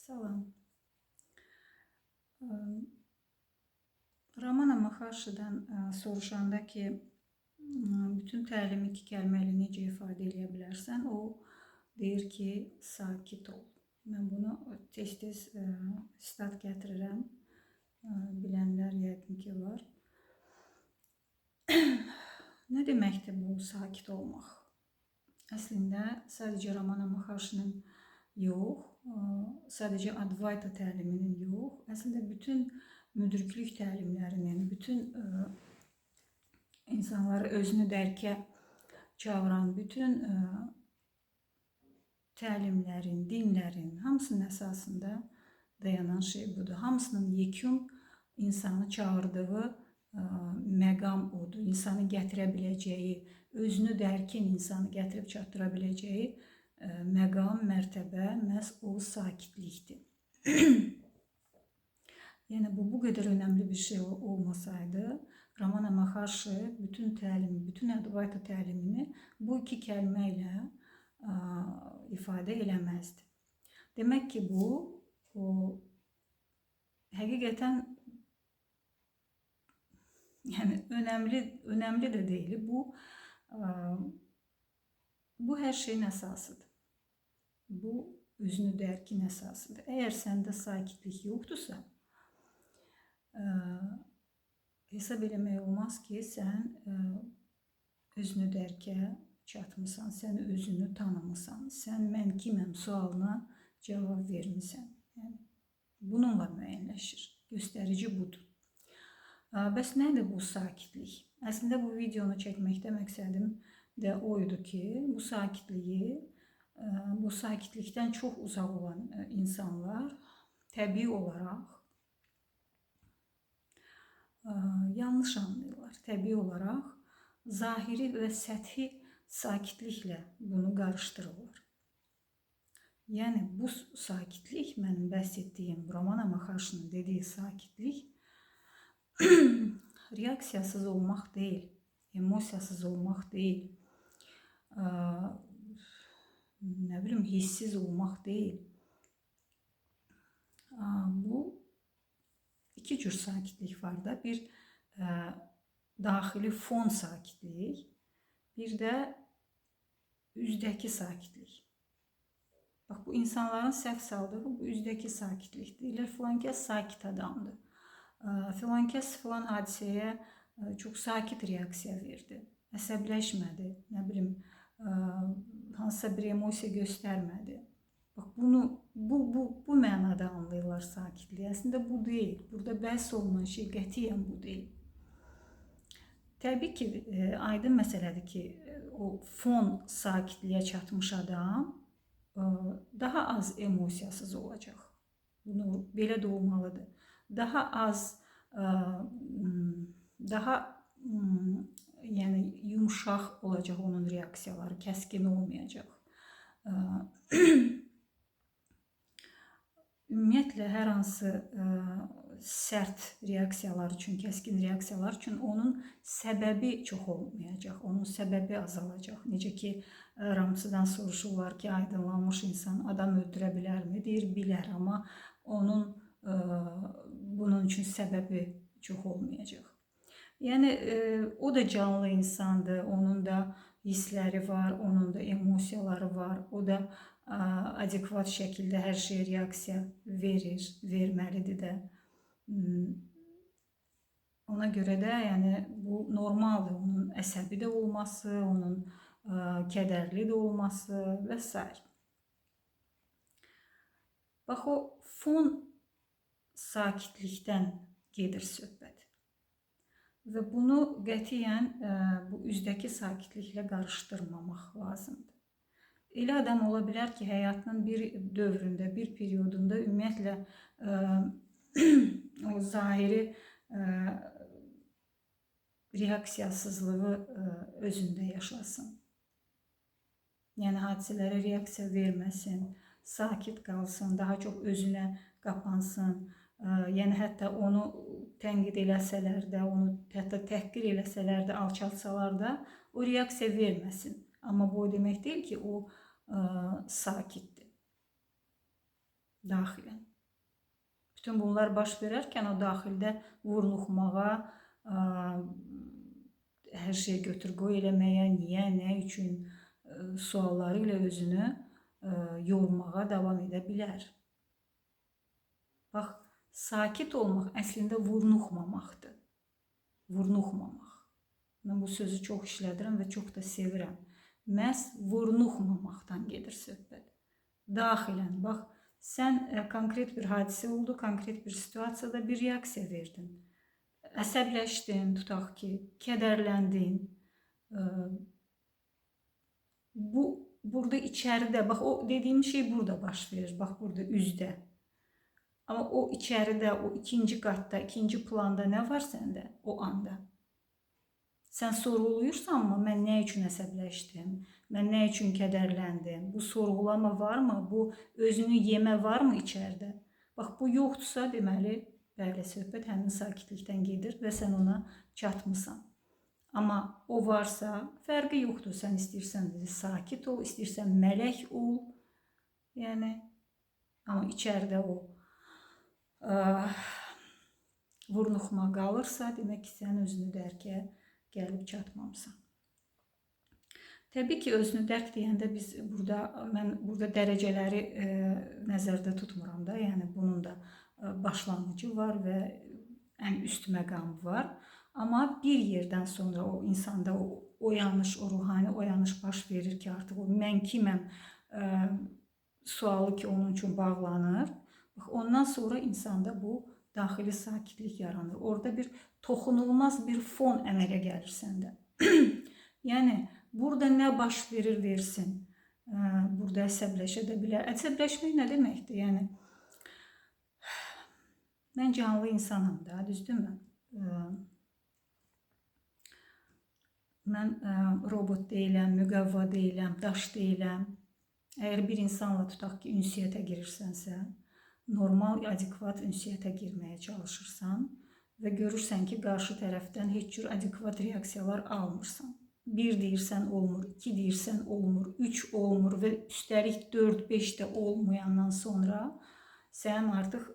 Salam. Ramana Maharshi'dən soruşanda ki, bütün təlimi iki kəlmə ilə necə ifadə edə bilərsən, o deyir ki, sakit ol. Mən bunu tez-tez sitat gətirirəm. Bilənlər yəqin ki var. Nə deməkdir bu sakit olmaq? Əslində sadəcə Ramana Maharshinin yox, sadəcə Advaita təliminin yox, əslində bütün müdriklük təlimlərinin, bütün insanları özünü dərkə çağıran bütün təlimlərin, dinlərin hamısının əsasında dayanan şey budur. Hamısının yekun insanı çağırdığı məqam odur. İnsanı gətirə biləcəyi, özünü dərkin insanı gətirib çatdıra biləcəyi məqam, mərtəbə məhz o sakitlikdir. Yəni bu qədər önəmli bir şey olmasaydı, Ramana Maharshi bütün təlimi, bütün Advaita təlimini bu iki kəlmə ilə ifadə eləməzdi. Demək ki, bu həqiqətən yəni önəmli də deyil. Bu hər şeyin əsasıdır. Bu özünü dərkin əsasıdır. Əgər səndə sakitlik yoxdursa, hesab eləmək olmaz ki, sən özünü dərkə çatmısan, sən özünü tanımısan, sən mən kiməm sualına cavab vermisən. Yəni, bununla müəyyənləşir. Göstərici budur. Bəs nədir bu sakitlik? Əslində bu videonu çəkməkdə məqsədim də oydu ki, bu sakitlikdən çox uzaq olan insanlar təbii olaraq yanlış anlayırlar. Təbii olaraq zahiri və səthi sakitliklə bunu qarışdırırlar. Yəni bu sakitlik, mənim bəhs etdiyim Ramana Maharshinin dediyi sakitlik reaksiyasız olmaq deyil, emosiyasız olmaq deyil, nə bilim, hissiz olmaq deyil. Bu iki cür sakitlik var da. Bir daxili fon sakitlik, bir də üzdəki sakitlik. Bax, bu insanların səhv saldığı bu üzdəki sakitlik. Deyirlər, filan kəs sakit adamdır. Filan kəs filan hadisəyə çox sakit reaksiya verdi. Əsəbləşmədi, nə bilim, hansısa bir emosiya göstərmədi. Bax, bu mənada anlayırlar sakitliyi. Əslində bu deyil. Burada bəhs olunan şey qətiyyən bu deyil. Təbii ki, aydın məsələdir ki, o fon sakitliyə çatmış adam daha az emosiyasız olacaq. Bunu belə də olmalıdır. Daha az, daha yəni yumşaq olacaq onun reaksiyaları, kəskin olmayacaq. Ümumiyyətlə, hər hansı sərt reaksiyalar üçün, kəskin reaksiyalar üçün onun səbəbi çox olmayacaq, onun səbəbi azalacaq. Necə ki, Ramçıdan soruşurlar ki, aydınlanmış insan adam öldürə bilərmi? Deyir, bilər, amma onun bunun üçün səbəbi çox olmayacaq. Yəni, o da canlı insandır, onun da hissləri var, onun da emosiyaları var, o da adekvat şəkildə hər şeyə reaksiya verir, verməlidir də. Ona görə də yəni, bu normaldır, onun əsəbi də olması, onun kədərli də olması və s. Bax, o fon sakitlikdən gedir söhbət. Və bunu qətiyyən bu üzdəki sakitliklə qarışdırmamaq lazımdır. Elə adam ola bilər ki, həyatının bir dövründə, bir periodunda ümumiyyətlə o zahiri reaksiyasızlığı özündə yaşasın. Yəni, hadisələrə reaksiya verməsin, sakit qalsın, daha çox özünə qapansın. Yəni, hətta onu tənqid eləsələr də, onu hətta təhqir eləsələr də, alçaltsalar da o reaksiya verməsin. Amma bu o demək deyil ki, o sakitdir. daxilən. Bütün bunlar baş verərkən o daxildə vurnuxmağa, hər şey götür-qoy eləməyə, niyə, nə üçün sualları ilə özünü yormağa davam edə bilər. Bax, sakit olmaq əslində vurnuxmamaqdır. Vurnuxmamaq. Mən bu sözü çox işlədirəm və çox da sevirəm. Məhz vurnuxmamaqdan gedir söhbət. Daxilən, bax, sən konkret bir hadisə oldu, konkret bir situasiyada bir reaksiya verdin. Əsəbləşdin, tutaq ki, kədərləndin. Burada içəridə, bax, o dediyim şey burada baş verir, bax, burada üzdə. Amma o içəridə, o ikinci qatda, ikinci planda nə var səndə o anda? Sən sorğuluyursanmı, mən nə üçün əsəbləşdim, mən nə üçün kədərləndim, bu sorğulama varmı, bu özünü yemə varmı içəridə? Bax, bu yoxdursa, deməli, bəli, söhbət həmin sakitlikdən gedir və sən ona çatmısan. Amma o varsa, fərqi yoxdur, sən istəyirsən sakit ol, istəyirsən mələk ol, yəni, amma içəridə o vurnuxma qalırsa, demək ki, sən özünü dərkə gəlib çatmamısan. Təbii ki, özünü dərk deyəndə mən burada dərəcələri nəzərdə tutmuram da, yəni bunun da başlanğıcı var və ən üst məqamı var. Amma bir yerdən sonra o insanda o oyanış, o ruhani oyanış baş verir ki, artıq o mən kiməm sualı ki, onun üçün bağlanır. Ondan sonra insanda bu daxili sakitlik yaranır. Orada bir toxunulmaz bir fon əmələ gəlir səndə. Yəni, burada nə baş verir versin. Burada əsəbləşə də bilər. Əsəbləşmək nə deməkdir? Yəni, mən canlı insanım da, düzdürmü? Mən robot deyiləm, müqəvva deyiləm, daş deyiləm. Əgər bir insanla tutaq ki, ünsiyyətə girirsənsə, normal, adekvat ünsiyyətə girməyə çalışırsan və görürsən ki, qarşı tərəfdən heç cür adekvat reaksiyalar almırsan. 1 deyirsən olmur, 2 deyirsən olmur, 3 olmur və üstəlik 4-5 də olmayandan sonra sən artıq,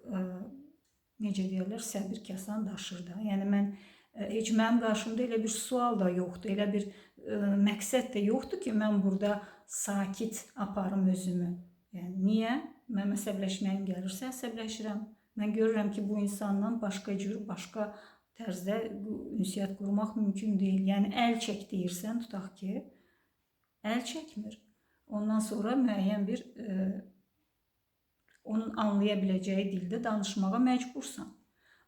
necə deyərlər, səbir kasan daşır da. Yəni, heç mənim qarşımda elə bir sual da yoxdur, elə bir məqsəd də yoxdur ki, mən burada sakit aparım özümü. Yəni, niyə? Mən əsəbləşməyim gəlirsə, əsəbləşirəm. Mən görürəm ki, bu insanla başqa cür, başqa tərzdə ünsiyyət qurmaq mümkün deyil. Yəni, əl çək deyirsən, tutaq ki, əl çəkmir. Ondan sonra müəyyən bir onun anlaya biləcəyi dildə danışmağa məcbursan.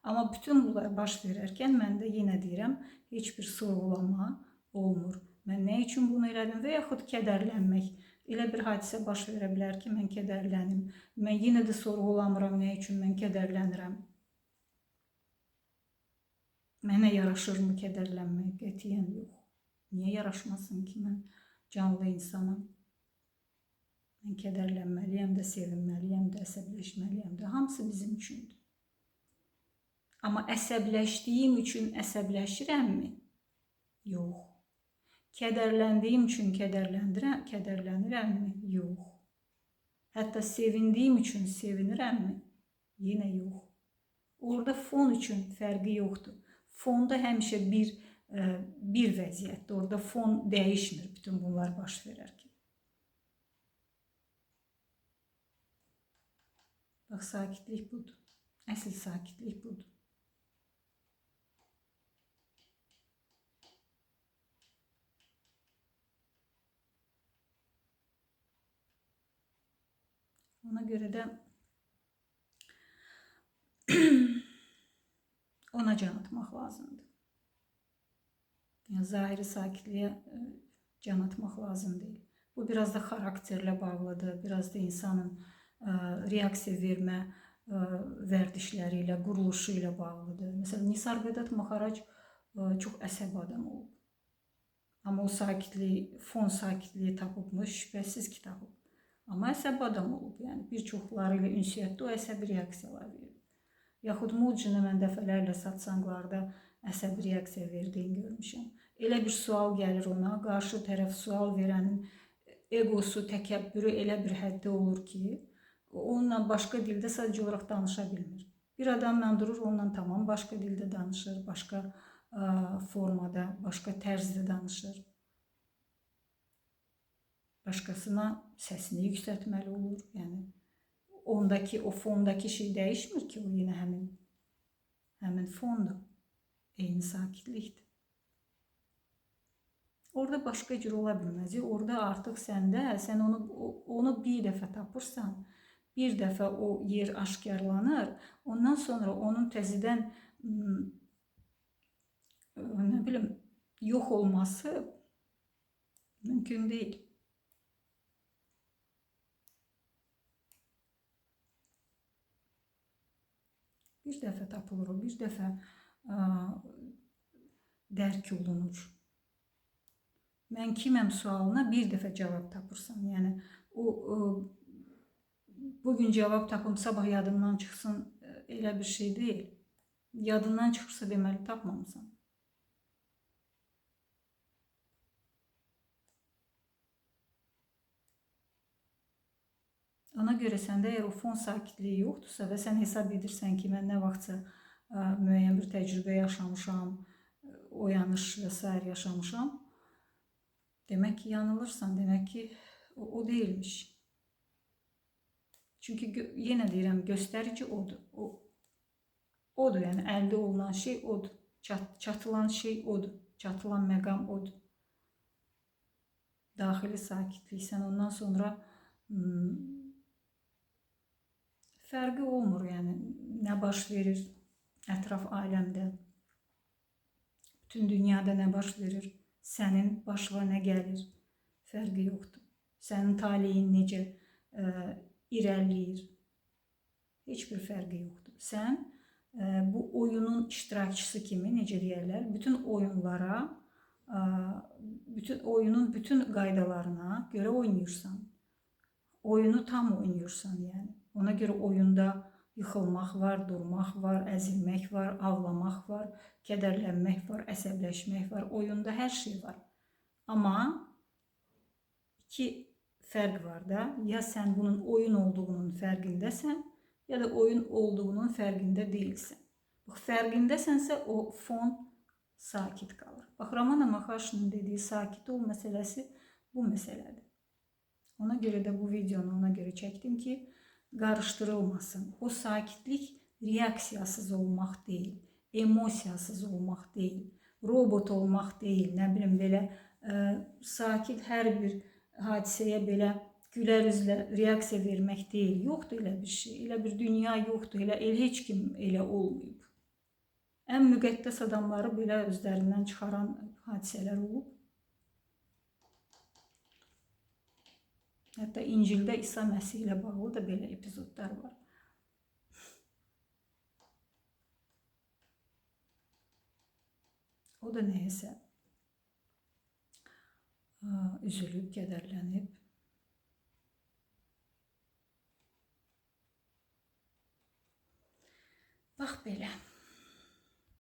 Amma bütün bunlar baş verərkən mən də yenə deyirəm, heç bir sorğulama olmur. Mən nə üçün bunu elədim və yaxud kədərlənmək. Elə bir hadisə baş verə bilər ki, mən kədərlənim. Mən yenə də sorğulamıram nə üçün mən kədərlənirəm. Mənə yaraşırmı kədərlənmək? Qətiyyən yox. Niyə yaraşmasın ki, mən canlı insanım? Mən kədərlənməliyəm də, sevinməliyəm də, əsəbləşməliyəm də. Hamısı bizim üçündür. Amma əsəbləşdiyim üçün əsəbləşirəmmi? Yox. Kədərləndiyim üçün kədərlənirəmmi? Yox. Hətta sevindiyim üçün sevinirəmmi? Yenə yox. Orada fon üçün fərqi yoxdur. Fonda həmişə bir vəziyyətdir. Orada fon dəyişmir bütün bunlar baş verərkən. Bax, sakitlik budur. Əsl sakitlik budur. Ona görə də ona can atmaq lazımdır. Yəni, zahiri sakitliyə can atmaq lazım deyil. Bu biraz da xarakterlə bağlıdır, biraz da insanın reaksiya vermə vərdişləri ilə, quruluşu ilə bağlıdır. Məsələn, Nisargadatta Maharac çox əsəbi adam olub. Amma o sakitliyi, fon sakitliyi tapıbmı? Şübhəsiz ki, tapıb. Amma əsəbi adam olub, yəni bir çoxları ilə ünsiyyətdə o əsəbi reaksiyalar verir. Yaxud Mudjini mən dəfələrlə satsanglarda əsəbi reaksiya verdiyini görmüşəm. Elə bir sual gəlir ona, qarşı tərəf sual verənin egosu, təkəbbürü elə bir həddə olur ki, onunla başqa dildə sadəcə olaraq danışa bilmir. Bir adamla durur, onunla tamam başqa dildə danışır, başqa formada, başqa tərzdə danışır. Başqasına səsini yüksəltməli olur. Yəni ondakı, o fondakı şey dəyişmir ki, o yenə həmin fondur. Eyni sakitlikdir. Orada başqa cür ola bilməz. Orada artıq sən onu bir dəfə tapırsan, bir dəfə o yer aşkarlanır, ondan sonra onun təzədən nə bilim, yox olması mümkün deyil. Bir dəfə tapılır o, bir dəfə dərk olunur. Mən kiməm sualına bir dəfə cavab tapırsan. Yəni bugün cavab tapım, sabah yadımdan çıxsın, elə bir şey deyil. Yadından çıxırsa deməli tapmamısan. Ona görə səndə əgər o fon sakitliyi yoxdursa və sən hesab edirsən ki, mən nə vaxtsa müəyyən bir təcrübə yaşamışam, oyanış və s. yaşamışam, demək ki, yanılırsan, demək ki, o deyilmiş. Çünki yenə deyirəm, göstərici odur. Odur, yəni əldə olunan şey odur. Çatılan şey odur. Çatılan məqam odur. Daxili sakitlik, sən ondan sonra fərqi olmur, yəni nə baş verir ətraf aləmdə, bütün dünyada nə baş verir, sənin başına nə gəlir, fərqi yoxdur. Sənin taleyin necə irəliləyir, heç bir fərqi yoxdur. Sən bu oyunun iştirakçısı kimi, necə deyərlər, bütün oyunlara, oyunun bütün qaydalarına görə oynayırsan. Oyunu tam oynayırsan, yəni. Ona görə oyunda yıxılmaq var, durmaq var, əzilmək var, ağlamaq var, kədərlənmək var, əsəbləşmək var. Oyunda hər şey var. Amma iki fərq var da. Ya sən bunun oyun olduğunun fərqindəsən, ya da oyun olduğunun fərqində deyilsən. Fərqindəsənsə o fon sakit qalır. Bax, Ramana Maharshinin dediyi sakit ol məsələsi bu məsələdir. Ona görə də bu videonu ona görə çəkdim ki, qarışdırılmasın. O sakitlik reaksiyasız olmaq deyil, emosiyasız olmaq deyil, robot olmaq deyil, nə bilim belə sakit hər bir hadisəyə belə gülər üzlə reaksiya vermək deyil. Yoxdur elə bir şey, elə bir dünya yoxdur, elə heç kim elə olmayıb. Ən müqəddəs adamları belə özlərindən çıxaran hadisələr olub. Hətta İncildə İsa Məsih ilə bağlı da belə epizodlar var. O da nəyəsə üzülüb, kədərlənib. Bax belə.